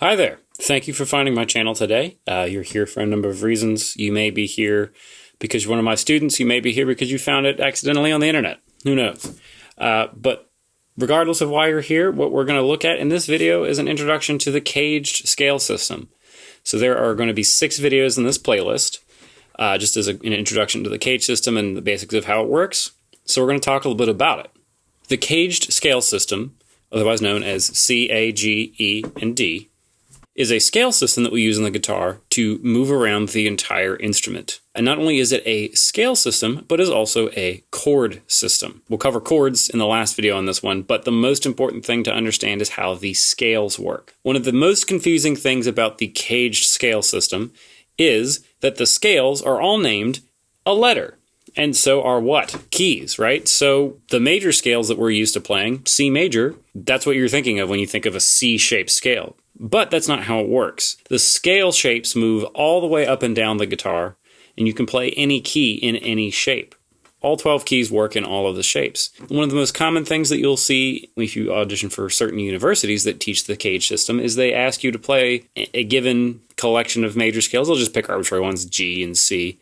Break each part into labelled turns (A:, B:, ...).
A: Hi there. Thank you for finding my channel today. You're here for a number of reasons. You may be here because you're one of my students. You may be here because you found it accidentally on the internet. Who knows? But regardless of why you're here, what we're going to look at in this video is an introduction to the CAGED scale system. So there are going to be 6 videos in this playlist, just as an introduction to the CAGED system and the basics of how it works. So we're going to talk a little bit about it. The CAGED scale system, otherwise known as C, A, G, E, and D, is a scale system that we use on the guitar to move around the entire instrument. And not only is it a scale system, but is also a chord system. We'll cover chords in the last video on this one, but the most important thing to understand is how the scales work. One of the most confusing things about the CAGED scale system is that the scales are all named a letter. And so are what? Keys, right? So the major scales that we're used to playing, C major, that's what you're thinking of when you think of a C-shaped scale. But that's not how it works. The scale shapes move all the way up and down the guitar, and you can play any key in any shape. All 12 keys work in all of the shapes. One of the most common things that you'll see if you audition for certain universities that teach the CAGED system is they ask you to play a given collection of major scales. They'll just pick arbitrary ones, G and C,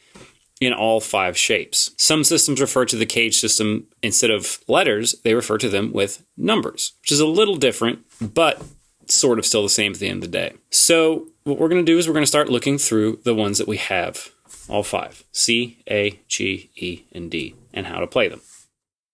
A: in all 5 shapes. Some systems refer to the CAGED system, instead of letters, they refer to them with numbers, which is a little different, but sort of still the same at the end of the day. So what we're going to do is we're going to start looking through the ones that we have, all 5, C, A, G, E, and D, and how to play them.